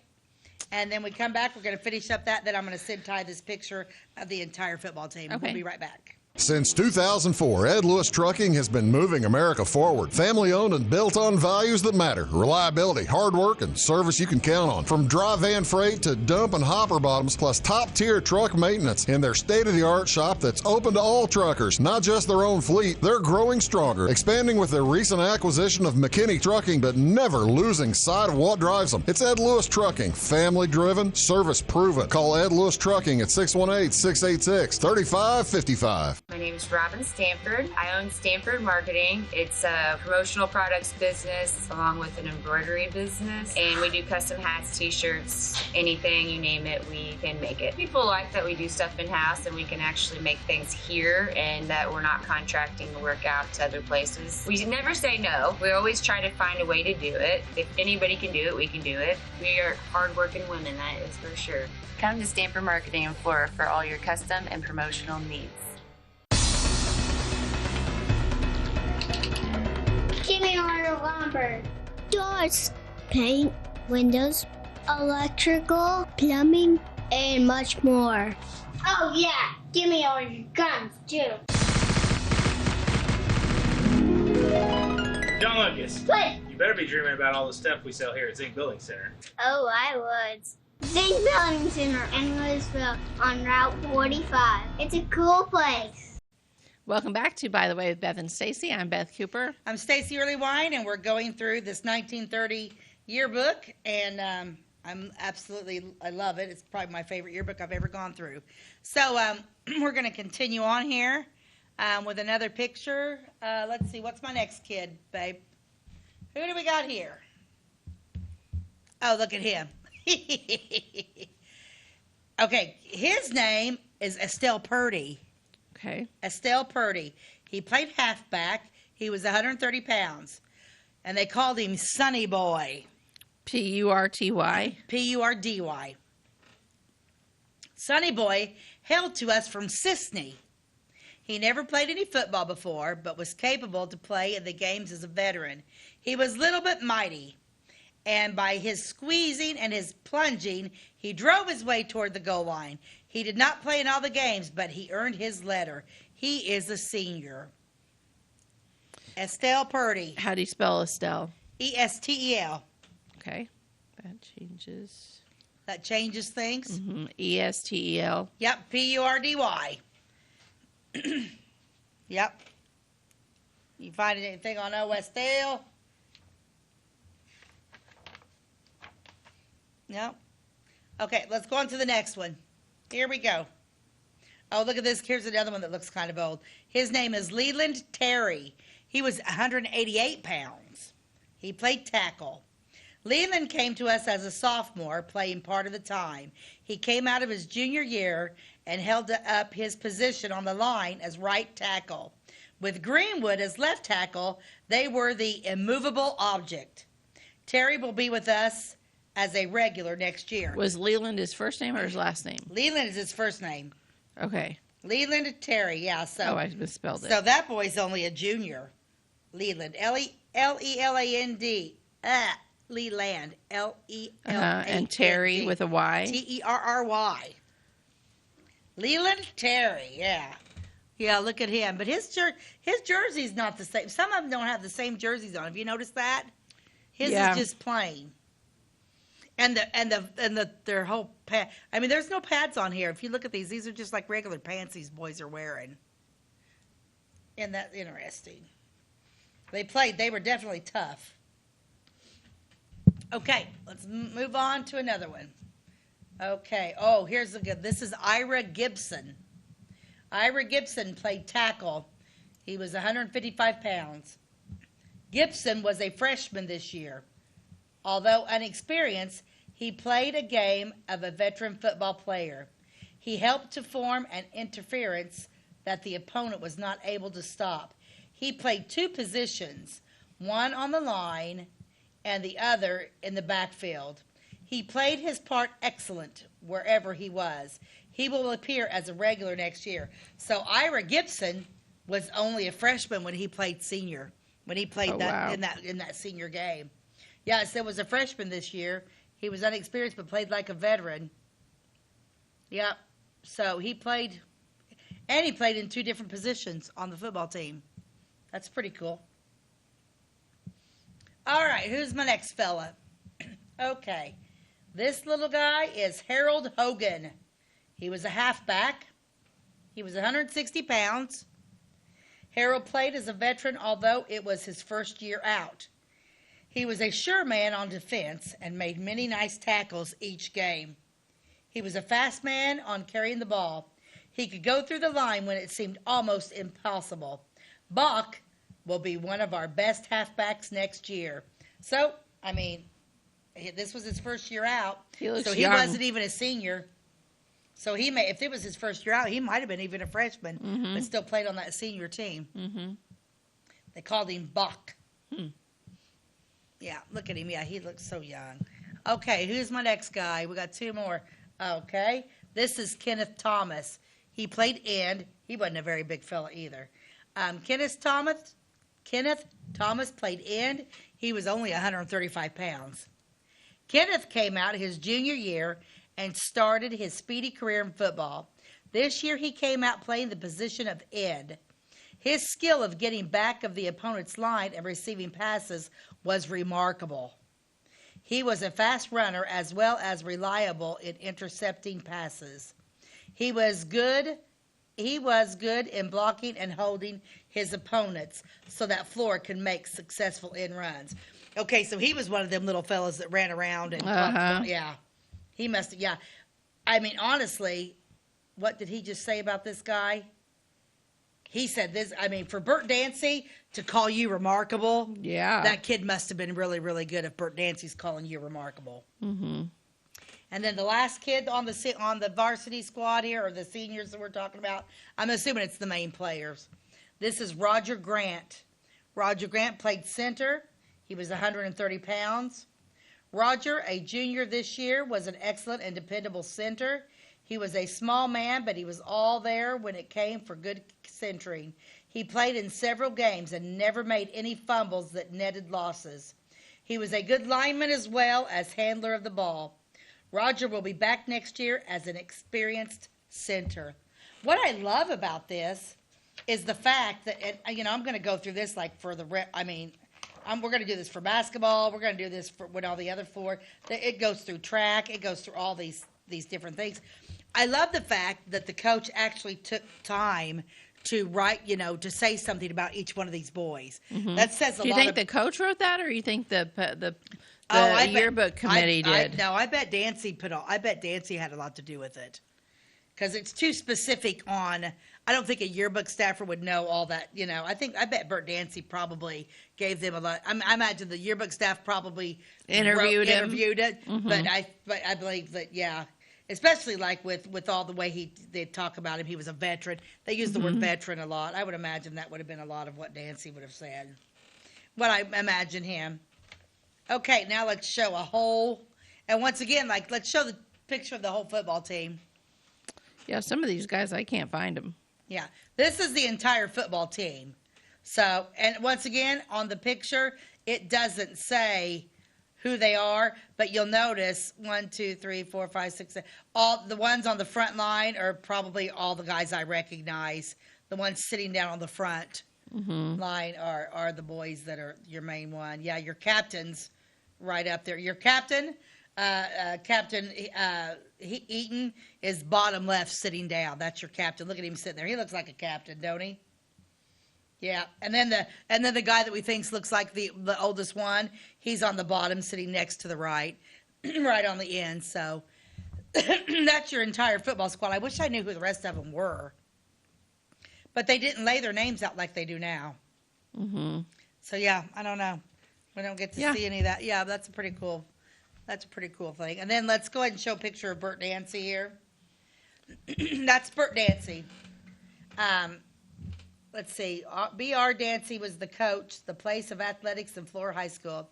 and then we come back. We're going to finish up that. Then I'm going to send Ty this picture of the entire football team. Okay. We'll be right back. Since 2004, Ed Lewis Trucking has been moving America forward. Family-owned and built on values that matter. Reliability, hard work, and service you can count on. From dry van freight to dump and hopper bottoms, plus top-tier truck maintenance in their state-of-the-art shop that's open to all truckers, not just their own fleet. They're growing stronger, expanding with their recent acquisition of McKinney Trucking, but never losing sight of what drives them. It's Ed Lewis Trucking, family-driven, service-proven. Call Ed Lewis Trucking at 618-686-3555. My name is Robin Stanford. I own Stanford Marketing. It's a promotional products business along with an embroidery business. And we do custom hats, t-shirts, anything, you name it, we can make it. People like that we do stuff in-house and we can actually make things here and that we're not contracting the work out to other places. We never say no. We always try to find a way to do it. If anybody can do it, we can do it. We are hardworking women, that is for sure. Come to Stanford Marketing in Flora for all your custom and promotional needs. Give me order lumber. Doors, paint, windows, electrical, plumbing, and much more. Oh yeah, give me all your guns too. John Lucas. What? You better be dreaming about all the stuff we sell here at Zink Building Center. Oh, I would. Zink Building Center in Louisville on Route 45. It's a cool place. Welcome back to By the Way with Beth and Stacey. I'm Beth Cooper. I'm Stacey Earlywine, and we're going through this 1930 yearbook, and I love it. It's probably my favorite yearbook I've ever gone through. So we're going to continue on here with another picture. Let's see, what's my next kid, babe? Who do we got here? Oh, look at him. Okay, his name is Estelle Purdy. Okay. Estelle Purdy. He played halfback. He was 130 pounds. And they called him Sonny Boy. P-U-R-T-Y? P-U-R-D-Y. Sonny Boy hailed to us from Sisney. He never played any football before, but was capable to play in the games as a veteran. He was little but mighty. And by his squeezing and his plunging, he drove his way toward the goal line. He did not play in all the games, but he earned his letter. He is a senior. Estelle Purdy. How do you spell Estelle? E-S-T-E-L. Okay. That changes things? Mm-hmm. E-S-T-E-L. Yep. P-U-R-D-Y. Yep. You find anything on O. Estelle? No? Okay, let's go on to the next one. Here we go. Oh, look at this. Here's another one that looks kind of old. His name is Leland Terry. He was 188 pounds. He played tackle. Leland came to us as a sophomore, playing part of the time. He came out of his junior year and held up his position on the line as right tackle. With Greenwood as left tackle, they were the immovable object. Terry will be with us as a regular next year. Was Leland his first name or his last name? Leland is his first name. Okay. Leland Terry, yeah. So, I misspelled it. So that boy's only a junior. Leland, Leland, Leland, Leland. And Terry with a Y. Terry. Leland Terry, yeah. Yeah, look at him. But his jersey's not the same. Some of them don't have the same jerseys on. Have you noticed that? His is just plain. And their whole pad. I mean, there's no pads on here. If you look at these are just like regular pants these boys are wearing. Isn't that interesting? They were definitely tough. Okay, let's move on to another one. Okay, here's a good. This is Ira Gibson. Ira Gibson played tackle. He was 155 pounds. Gibson was a freshman this year. Although inexperienced, he played a game of a veteran football player. He helped to form an interference that the opponent was not able to stop. He played two positions, one on the line and the other in the backfield. He played his part excellent wherever he was. He will appear as a regular next year. So Ira Gibson was only a freshman when he played senior, when he played in that senior game. Yes, it was a freshman this year. He was unexperienced but played like a veteran. Yep. So he played in two different positions on the football team. That's pretty cool. All right, who's my next fella? Okay. This little guy is Harold Hogan. He was a halfback. He was 160 pounds. Harold played as a veteran, although it was his first year out. He was a sure man on defense and made many nice tackles each game. He was a fast man on carrying the ball. He could go through the line when it seemed almost impossible. Bach will be one of our best halfbacks next year. So, I mean, this was his first year out. He wasn't even a senior. So if it was his first year out, he might have been even a freshman, but still played on that senior team. Mm-hmm. They called him Bach. Yeah, look at him. Yeah, he looks so young. Okay, who's my next guy? We got two more. Okay, this is Kenneth Thomas. He played end. He wasn't a very big fella either. Kenneth Thomas played end. He was only 135 pounds. Kenneth came out his junior year and started his speedy career in football. This year he came out playing the position of end. His skill of getting back of the opponent's line and receiving passes was remarkable. He was a fast runner as well as reliable in intercepting passes. He was good in blocking and holding his opponents so that Flora could make successful end runs. Okay, so he was one of them little fellas that ran around and yeah. He must have, yeah. I mean, honestly, what did he just say about this guy? He said this, I mean, for Bert Dancy to call you remarkable, that kid must have been really, really good if Bert Dancy's calling you remarkable. Mm-hmm. And then the last kid on the varsity squad here, or the seniors that we're talking about, I'm assuming it's the main players. This is Roger Grant. Roger Grant played center. He was 130 pounds. Roger, a junior this year, was an excellent and dependable center. He was a small man, but he was all there when it came for good centering. He played in several games and never made any fumbles that netted losses. He was a good lineman as well as handler of the ball. Roger will be back next year as an experienced center. What I love about this is the fact that, and, I'm going to go through this like for the we're going to do this for basketball. We're going to do this for all the other four. It goes through track. It goes through all these different things. I love the fact that the coach actually took time to write, to say something about each one of these boys. Mm-hmm. That says a lot. Do you think the coach wrote that, or you think the yearbook committee did? I bet Dancy had a lot to do with it, because it's too specific on. I don't think a yearbook staffer would know all that. I bet Bert Dancy probably gave them a lot. I imagine the yearbook staff probably interviewed it. Mm-hmm. But I believe that especially like with all the way they talk about him. He was a veteran. They use the word veteran a lot. I would imagine that would have been a lot of what Nancy would have said. What I imagine him. Okay, now let's show a whole, and once again, like, let's show the picture of the whole football team. Yeah, some of these guys, I can't find them. Yeah, this is the entire football team. So, and once again, on the picture, it doesn't say who they are, but you'll notice 1, 2, 3, 4, 5, 6, 7, all the ones on the front line are probably all the guys I recognize. The ones sitting down on the front line are the boys that are your main one. Yeah, your captain's right up there. Your captain, Captain Eaton, is bottom left sitting down. That's your captain. Look at him sitting there. He looks like a captain, don't he? Yeah, and then the guy that we think looks like the oldest one, he's on the bottom, sitting next to the right, right on the end. So that's your entire football squad. I wish I knew who the rest of them were, but they didn't lay their names out like they do now. So yeah, I don't know. We don't get to see any of that. Yeah, that's a pretty cool. That's a pretty cool thing. And then let's go ahead and show a picture of Bert Dancy here. That's Bert Dancy. Let's see. B.R. Dancy was the coach, the place of athletics in Flora High School.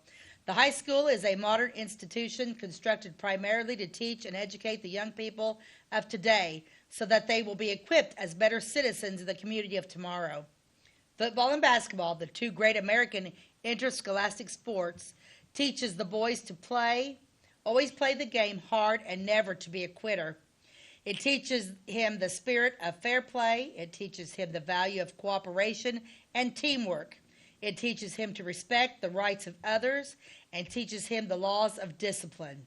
The high school is a modern institution constructed primarily to teach and educate the young people of today so that they will be equipped as better citizens of the community of tomorrow. Football and basketball, the two great American interscholastic sports, teaches the boys to always play the game hard and never to be a quitter. It teaches him the spirit of fair play. It teaches him the value of cooperation and teamwork. It teaches him to respect the rights of others and teaches him the laws of discipline.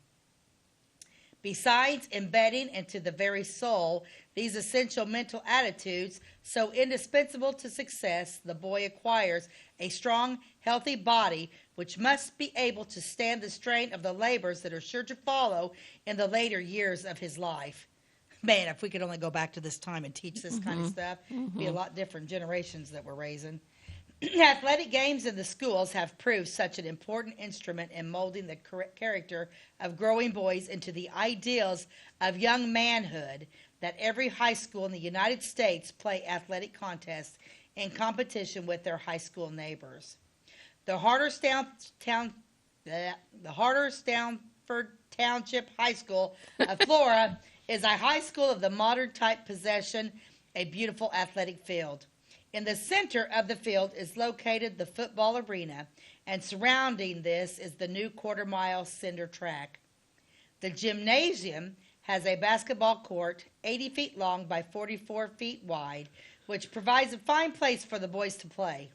Besides embedding into the very soul these essential mental attitudes so indispensable to success, the boy acquires a strong, healthy body which must be able to stand the strain of the labors that are sure to follow in the later years of his life. Man, if we could only go back to this time and teach this kind of stuff, it'd be a lot different generations that we're raising. Athletic games in the schools have proved such an important instrument in molding the character of growing boys into the ideals of young manhood that every high school in the United States play athletic contests in competition with their high school neighbors. The Harstan Township High School of Flora is a high school of the modern type possession a beautiful athletic field. In the center of the field is located the football arena, and surrounding this is the new quarter-mile cinder track. The gymnasium has a basketball court 80 feet long by 44 feet wide, which provides a fine place for the boys to play.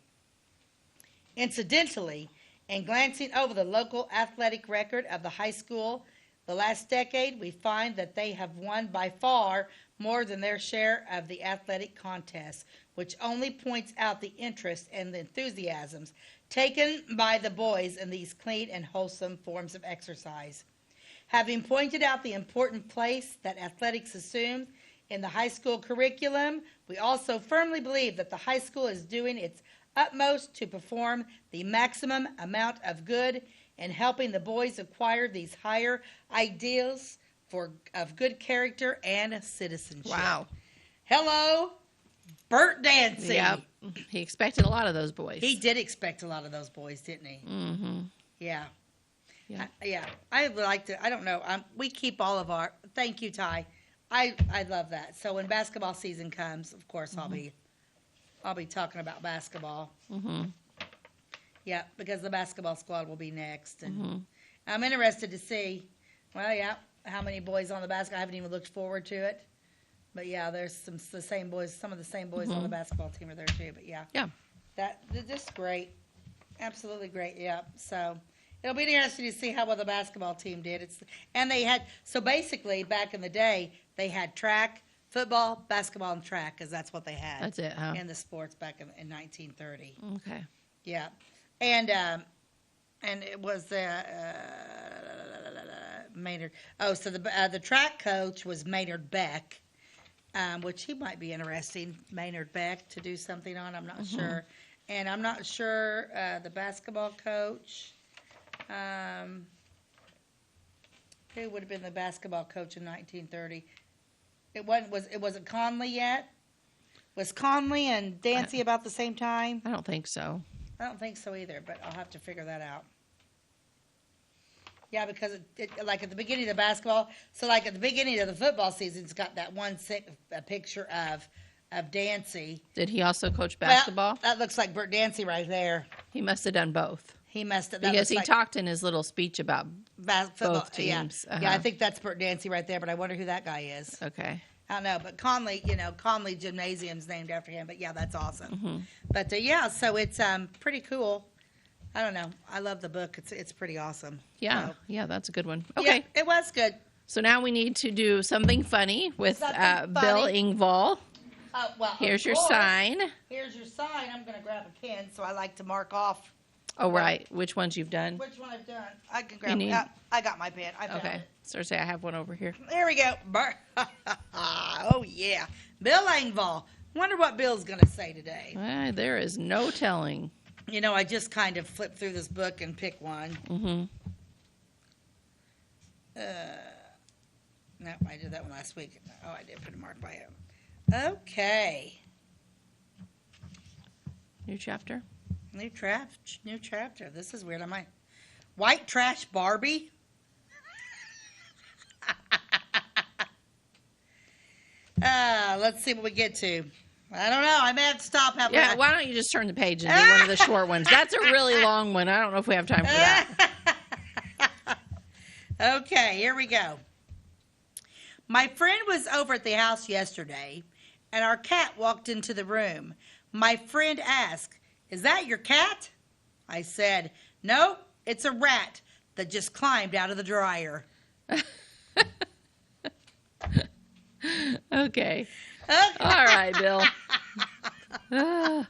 Incidentally, in glancing over the local athletic record of the high school the last decade, we find that they have won by far more than their share of the athletic contests, which only points out the interest and the enthusiasms taken by the boys in these clean and wholesome forms of exercise. Having pointed out the important place that athletics assume in the high school curriculum, we also firmly believe that the high school is doing its utmost to perform the maximum amount of good in helping the boys acquire these higher ideals of good character and citizenship. Wow. Hello, Bert Dancy. Yep. He expected a lot of those boys. He did expect a lot of those boys, didn't he? Mm-hmm. Yeah. Yeah. I would like to, I don't know, we keep all of our, thank you, Ty. I love that. So when basketball season comes, of course, I'll be talking about basketball. Mm-hmm. Yeah, because the basketball squad will be next. And I'm interested to see, how many boys on the basketball. I haven't even looked forward to it. But yeah, there's some of the same boys on the basketball team are there too. But yeah. They're just great. Absolutely great. Yeah. So it'll be interesting to see how well the basketball team did. So basically back in the day, they had track, football, basketball, and track, because that's what they had. That's it, huh? In the sports back in 1930. Okay. Yeah. And it was Maynard. Oh, so the track coach was Maynard Beck, which he might be interesting, Maynard Beck, to do something on. I'm not sure. And I'm not sure the basketball coach. Who would have been the basketball coach in 1930? It wasn't Conley yet? Was Conley and Dancy about the same time? I don't think so. I don't think so either, but I'll have to figure that out. Yeah, because it like at the beginning of the basketball, so like at the beginning of the football season, it's got that a picture of Dancy. Did he also coach basketball? Well, that looks like Bert Dancy right there. He must have done both. He must have. Because he talked in his little speech about both teams. Yeah. Yeah, I think that's Bert Dancy right there, but I wonder who that guy is. Okay. I don't know, but Conley, Conley Gymnasium's named after him. But yeah, that's awesome. Mm-hmm. But yeah, so it's pretty cool. I don't know. I love the book. It's pretty awesome. Yeah, so, yeah, that's a good one. Okay, yeah, it was good. So now we need to do something funny with Bill Engvall. Well, here's your sign. Here's your sign. I'm going to grab a pen, so I like to mark off. Oh, right. Which ones you've done? Which one I've done. I can grab it. I got my pen. I found it. So say I have one over here. There we go. Oh, yeah. Bill Engvall. Wonder what Bill's going to say today. There is no telling. I just kind of flipped through this book and picked one. Mm-hmm. No, I did that one last week. Oh, I did put a mark by it. Okay. New chapter. New chapter. This is weird. White trash Barbie. Let's see what we get to. I don't know. I may have to stop halfway. Yeah, why don't you just turn the page and do one of the short ones? That's a really long one. I don't know if we have time for that. Okay, here we go. My friend was over at the house yesterday, and our cat walked into the room. My friend asked, "Is that your cat?" I said, "No, it's a rat that just climbed out of the dryer." Okay. All right, Bill. So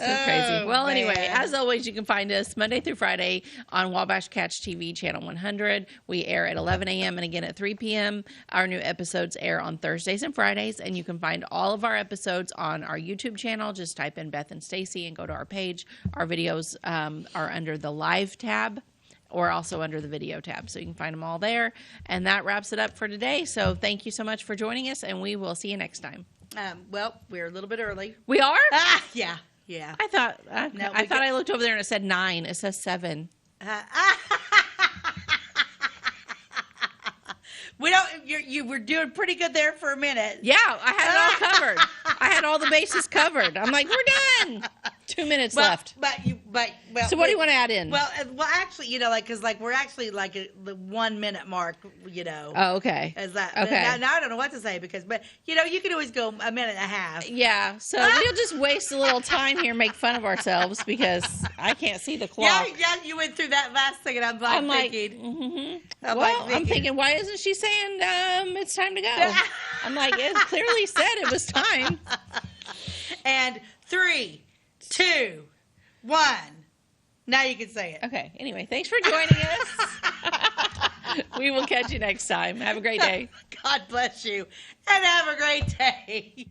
crazy. Well, anyway, as always, you can find us Monday through Friday on Wabash Catch TV, channel 100. We air at 11 a.m. and again at 3 p.m. Our new episodes air on Thursdays and Fridays, and you can find all of our episodes on our YouTube channel. Just type in Beth and Stacey and go to our page. Our videos are under the Live tab or also under the Video tab, so you can find them all there. And that wraps it up for today. So thank you so much for joining us, and we will see you next time. Well, we're a little bit early. We are? Yeah. Yeah. I thought I looked over there and it said 9. It says 7. We don't. You were doing pretty good there for a minute. Yeah, I had it all covered. I had all the bases covered. I'm like, we're done. 2 minutes left. So what do you want to add in? Well, actually, because we're actually the 1 minute mark. Oh, okay. Is that okay? Now I don't know what to say but you can always go a minute and a half. Yeah. So we'll just waste a little time here, and make fun of ourselves because I can't see the clock. Yeah. You went through that last thing, and I'm thinking. Mm-hmm. I'm thinking, why isn't she saying it's time to go? I'm like, it clearly said it was time. And 3, 2, 1. Now you can say it. Okay. Anyway, thanks for joining us. We will catch you next time. Have a great day. God bless you, and have a great day.